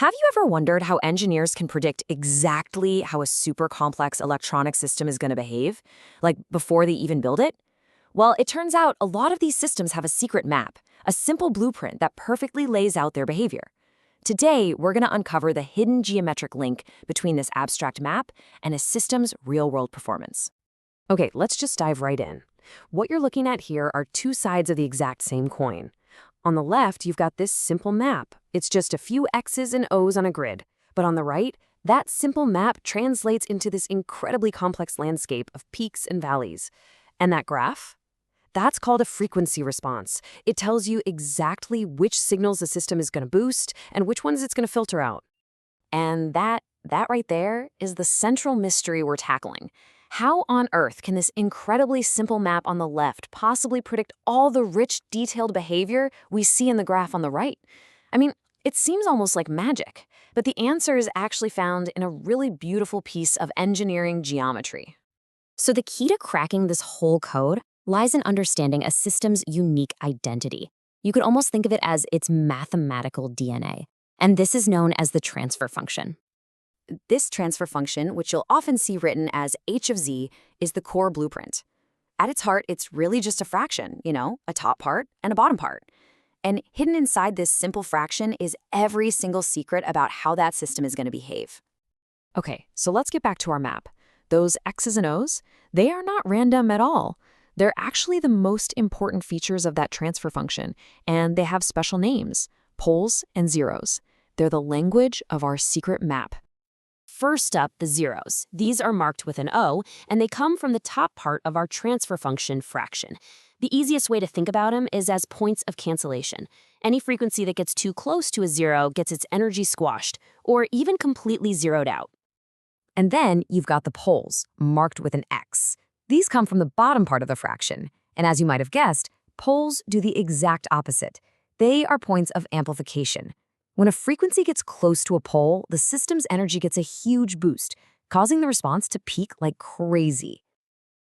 Have you ever wondered how engineers can predict exactly how a super complex electronic system is going to behave, like before they even build it? Well, it turns out a lot of these systems have a secret map, a simple blueprint that perfectly lays out their behavior. Today, we're going to uncover the hidden geometric link between this abstract map and a system's real-world performance. Okay, let's just dive right in. What you're looking at here are two sides of the exact same coin. On the left, you've got this simple map. It's just a few X's and O's on a grid. But on the right, that simple map translates into this incredibly complex landscape of peaks and valleys. And that graph? That's called a frequency response. It tells you exactly which signals the system is going to boost and which ones it's going to filter out. And that right there is the central mystery we're tackling. How on earth can this incredibly simple map on the left possibly predict all the rich, detailed behavior we see in the graph on the right? I mean, it seems almost like magic, but the answer is actually found in a really beautiful piece of engineering geometry. So the key to cracking this whole code lies in understanding a system's unique identity. You could almost think of it as its mathematical DNA, and this is known as the transfer function. This transfer function, which you'll often see written as h of z, is the core blueprint. At its heart, it's really just a fraction, a top part and a bottom part. And hidden inside this simple fraction is every single secret about how that system is going to behave. Okay, so let's get back to our map. Those X's and O's, they are not random at all. They're actually the most important features of that transfer function, and they have special names, poles and zeros. They're the language of our secret map. First up, the zeros. These are marked with an O, and they come from the top part of our transfer function fraction. The easiest way to think about them is as points of cancellation. Any frequency that gets too close to a zero gets its energy squashed, or even completely zeroed out. And then you've got the poles, marked with an X. These come from the bottom part of the fraction. And as you might have guessed, poles do the exact opposite. They are points of amplification. When a frequency gets close to a pole, the system's energy gets a huge boost, causing the response to peak like crazy.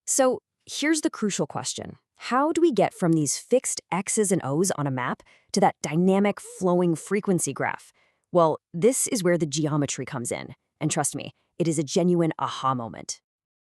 So here's the crucial question. How do we get from these fixed X's and O's on a map to that dynamic, flowing frequency graph? Well, this is where the geometry comes in. And trust me, it is a genuine aha moment.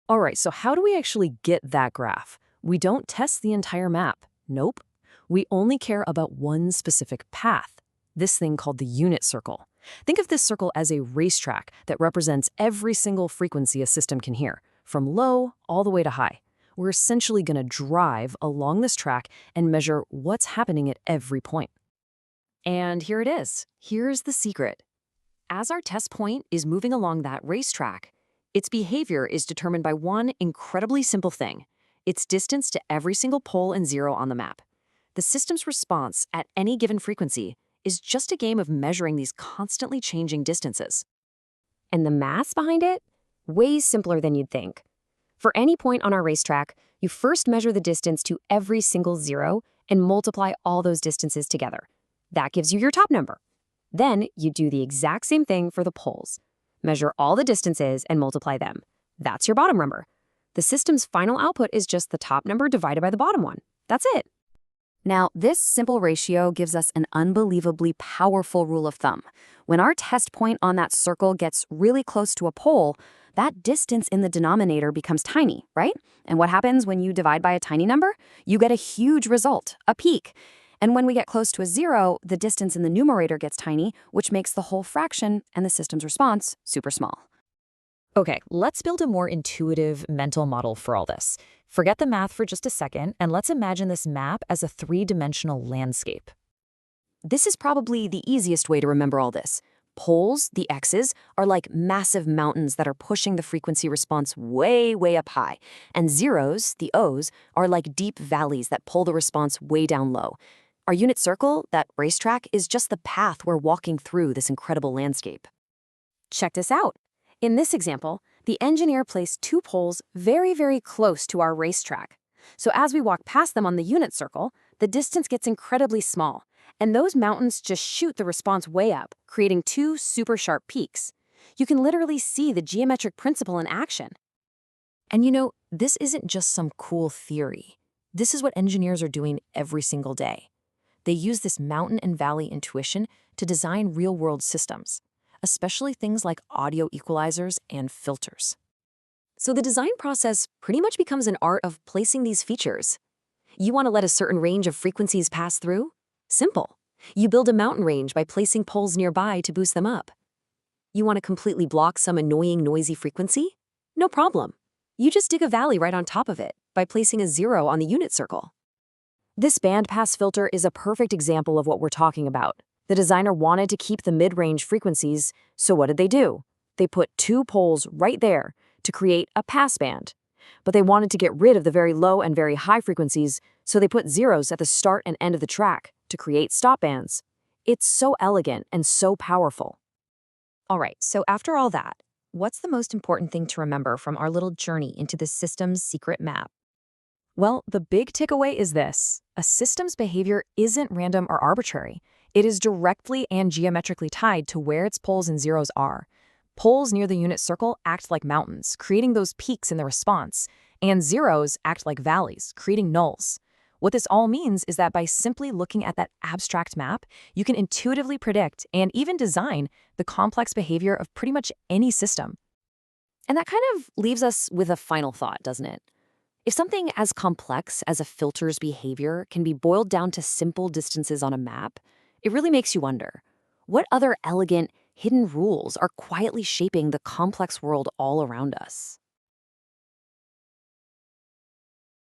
All right, so how do we actually get that graph? We don't test the entire map. Nope. We only care about one specific path. This thing called the unit circle. Think of this circle as a racetrack that represents every single frequency a system can hear, from low all the way to high. We're essentially going to drive along this track and measure what's happening at every point. And here it is. Here's the secret. As our test point is moving along that racetrack, its behavior is determined by one incredibly simple thing: its distance to every single pole and zero on the map. The system's response at any given frequency is just a game of measuring these constantly changing distances. And the math behind it? Way simpler than you'd think. For any point on our racetrack, you first measure the distance to every single zero and multiply all those distances together. That gives you your top number. Then you do the exact same thing for the poles. Measure all the distances and multiply them. That's your bottom number. The system's final output is just the top number divided by the bottom one. That's it. Now, this simple ratio gives us an unbelievably powerful rule of thumb. When our test point on that circle gets really close to a pole, that distance in the denominator becomes tiny, right? And what happens when you divide by a tiny number? You get a huge result, a peak. And when we get close to a zero, the distance in the numerator gets tiny, which makes the whole fraction and the system's response super small. Okay, let's build a more intuitive mental model for all this. Forget the math for just a second, and let's imagine this map as a three-dimensional landscape. This is probably the easiest way to remember all this. Poles, the X's, are like massive mountains that are pushing the frequency response way, way up high. And zeros, the O's, are like deep valleys that pull the response way down low. Our unit circle, that racetrack, is just the path we're walking through this incredible landscape. Check this out. In this example, the engineer placed two poles very, very close to our racetrack. So as we walk past them on the unit circle, the distance gets incredibly small, and those mountains just shoot the response way up, creating two super sharp peaks. You can literally see the geometric principle in action. And this isn't just some cool theory. This is what engineers are doing every single day. They use this mountain and valley intuition to design real-world systems, especially things like audio equalizers and filters. So the design process pretty much becomes an art of placing these features. You want to let a certain range of frequencies pass through? Simple. You build a mountain range by placing poles nearby to boost them up. You want to completely block some annoying noisy frequency? No problem. You just dig a valley right on top of it by placing a 0 on the unit circle. This bandpass filter is a perfect example of what we're talking about. The designer wanted to keep the mid-range frequencies, so what did they do? They put 2 poles right there to create a passband. But they wanted to get rid of the very low and very high frequencies, so they put zeros at the start and end of the track to create stop bands. It's so elegant and so powerful. All right, so after all that, what's the most important thing to remember from our little journey into the system's secret map? Well, the big takeaway is this. A system's behavior isn't random or arbitrary. It is directly and geometrically tied to where its poles and zeros are. Poles near the unit circle act like mountains, creating those peaks in the response, and zeros act like valleys, creating nulls. What this all means is that by simply looking at that abstract map, you can intuitively predict and even design the complex behavior of pretty much any system. And that kind of leaves us with a final thought, doesn't it? If something as complex as a filter's behavior can be boiled down to simple distances on a map, it really makes you wonder, what other elegant, hidden rules are quietly shaping the complex world all around us?